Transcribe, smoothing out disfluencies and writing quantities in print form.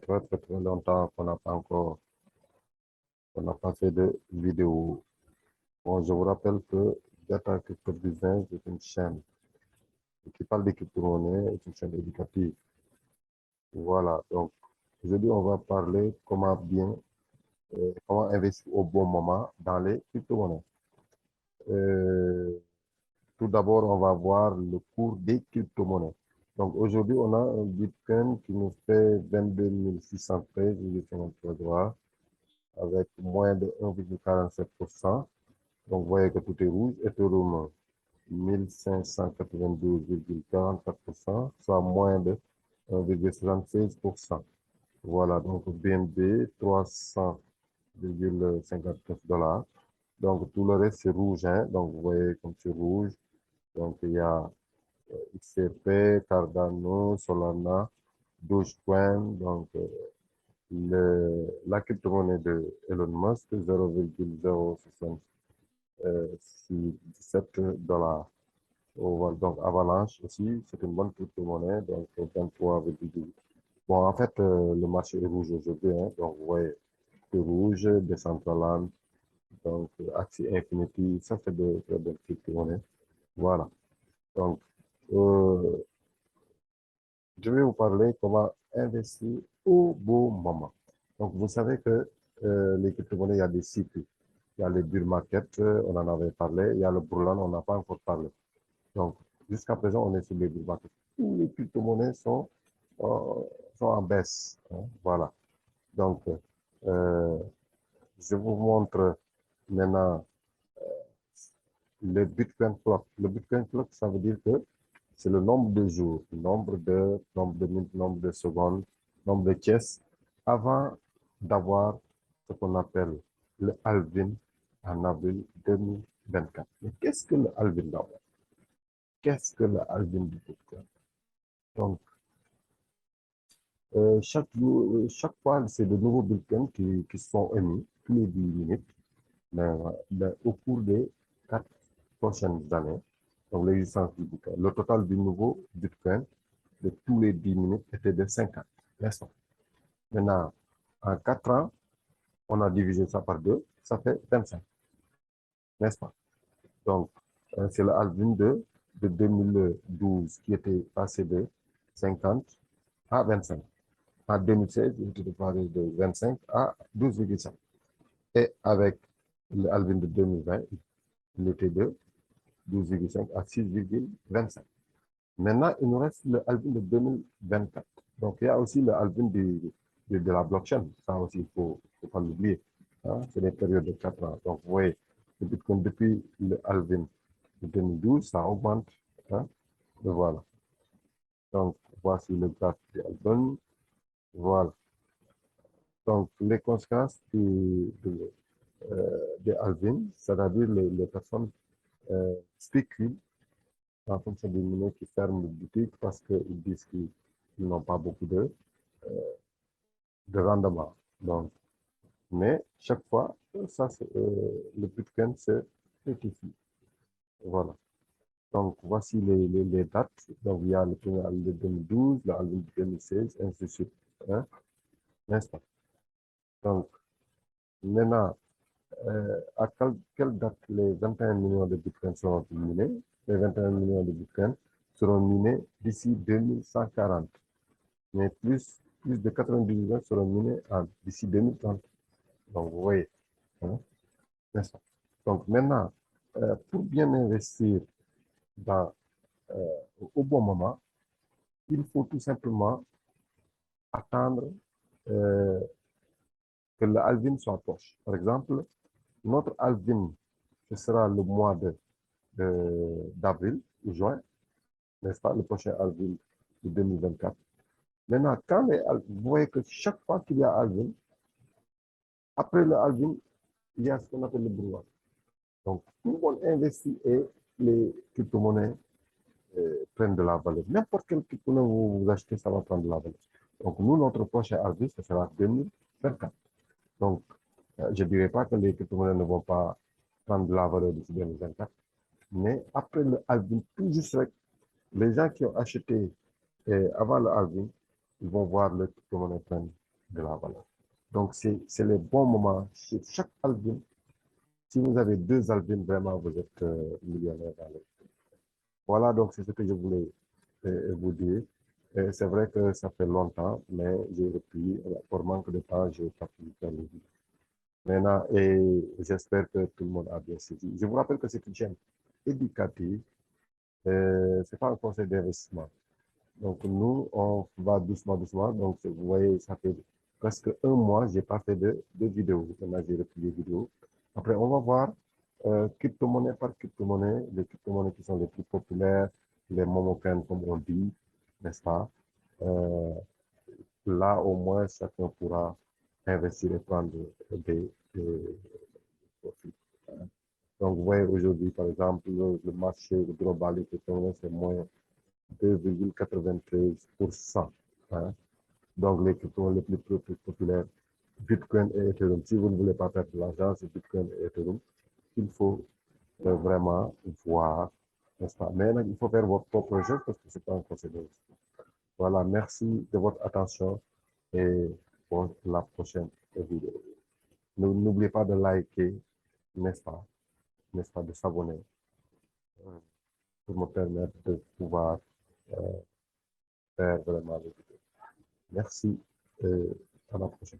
Très, très, très longtemps qu'on n'a pas fait de vidéo. Bon, je vous rappelle que Data Crypto Business est une chaîne qui parle des crypto-monnaies, est une chaîne éducative. Voilà. Donc, aujourd'hui, on va parler comment investir au bon moment dans les crypto-monnaies. Euh, Tout d'abord, on va voir le cours des crypto-monnaies. Donc, aujourd'hui, on a un Bitcoin qui nous fait 22 613,53 $, avec moins de 1,47%. Donc, vous voyez que tout est rouge. Ethereum, 1592,44%, soit moins de 1,76%. Voilà, donc BNB, 300,59 $. Donc, tout le reste, c'est rouge, hein. Donc, vous voyez comme c'est rouge. Donc, il y a XRP, Cardano, Solana, Dogecoin. Donc, la crypto-monnaie de Elon Musk, 0,077 $. Voilà, donc, Avalanche aussi, c'est une bonne crypto-monnaie, donc 23,18. Bon, en fait, le marché est rouge aujourd'hui, hein, donc vous voyez, c'est rouge, Decentraland, donc Axie Infinity, ça c'est de très bonnes crypto-monnaies. Voilà, donc euh, je vais vous parler comment investir au bon moment. Donc, vous savez que les crypto-monnaies, il y a des cycles. Il y a le bull market, on en avait parlé, il y a le bull run, on n'a pas encore parlé. Donc, jusqu'à présent, on est sur les bull market. Tous les crypto-monnaies euh, sont en baisse, hein. Voilà. Donc, euh, je vous montre maintenant le Bitcoin clock. Le Bitcoin clock, ça veut dire que c'est le nombre de jours, nombre de minutes, nombre de secondes, nombre de pièces avant d'avoir ce qu'on appelle le halving en avril 2024. Mais qu'est-ce que le halving d'abord? Qu'est-ce que le halving du Bitcoin? Donc, chaque fois, c'est de nouveaux Bitcoins qui sont émis tous les 10 minutes, mais au cours des 4 prochaines années. Donc, l'existence du Bitcoin. Le total du nouveau Bitcoin de tous les 10 minutes était de 50. N'est-ce pas? Maintenant, en 4 ans, on a divisé ça par 2, ça fait 25. N'est-ce pas? Donc, c'est le halving de 2012 qui était passé de 50 à 25. En 2016, il était passé de 25 à 12,5. Et avec le halving de 2020, il était de 12,5 à 6,25. Maintenant, il nous reste le halving de 2024. Donc, il y a aussi le halving de la blockchain. Ça aussi, il ne faut pas l'oublier, hein. C'est des périodes de 4 ans. Donc, vous voyez, le Bitcoin, depuis le halving de 2012, ça augmente, hein. Et voilà. Donc, voici le graphe du halving. Voilà. Donc, les conséquences des halving, c'est-à-dire les personnes spéculent en fonction des monnaies qui ferment le boutique parce qu'ils disent qu'ils n'ont pas beaucoup de rendement. Donc, mais chaque fois, ça, le Bitcoin se rectifie. Voilà. Donc, voici les dates. Donc, il y a le premier halving de 2012, le halving de 2016, ainsi de suite, hein, n'est-ce pas? Donc, maintenant, à quelle date les 21 millions de Bitcoin seront minés? Les 21 millions de Bitcoin seront minés d'ici 2140. Mais plus de 90 millions seront minés d'ici 2030. Donc, vous voyez, hein, n'est-ce pas? Donc, maintenant, pour bien investir dans, euh, au bon moment, il faut tout simplement attendre euh, que le halving soit proche. Par exemple, notre halving, ce sera le mois d'avril ou juin, n'est-ce pas, le prochain halving de 2024. Maintenant, vous voyez que chaque fois qu'il y a halving, après le halving, il y a ce qu'on appelle le brouillard. Donc, tout le monde investit et les crypto-monnaies prennent de la valeur. N'importe quelle crypto-monnaie vous achetez, ça va prendre de la valeur. Donc, nous, notre prochain halving, ce sera 2024. Donc, je ne dirais pas que les crypto-monnaies ne vont pas prendre de la valeur d'ici 2024, mais après le halving, tout juste les gens qui ont acheté avant le halving, ils vont voir le crypto-monnaie prendre de la valeur. Donc, c'est les bons moments. Chez chaque album, si vous avez deux albums, vraiment, vous êtes millionnaire dans le... Voilà, donc c'est ce que je voulais vous dire. C'est vrai que ça fait longtemps, mais j'ai repris. Pour manque de temps, j'ai pas pu faire le vidéo. Maintenant, et j'espère que tout le monde a bien saisi. Je vous rappelle que c'est une chaîne éducative. C'est pas un conseil d'investissement. Donc, nous, on va doucement, doucement. Donc, vous voyez, ça fait presque un mois, j'ai pas fait de vidéo. Maintenant, j'ai repris les vidéos. Après, on va voir crypto-monnaie par crypto-monnaie, les crypto-monnaies qui sont les plus populaires, les momocans, comme on dit, n'est-ce pas? Euh, Là, au moins, chacun pourra investir et prendre des profits. Donc, vous voyez, aujourd'hui, par exemple, le marché global des crypto-monnaies, c'est moins 2,93%. Hein. Donc, les cryptos les plus populaires, Bitcoin et Ethereum. Si vous ne voulez pas perdre de l'argent, c'est Bitcoin et Ethereum. Il faut vraiment voir, n'est-ce pas? Mais il faut faire votre propre jeu parce que c'est pas un conseil. Voilà, merci de votre attention et pour la prochaine vidéo. N'oubliez pas de liker, n'est-ce pas? N'est-ce pas, de s'abonner pour me permettre de pouvoir faire vraiment les vidéos. Merci et à la prochaine.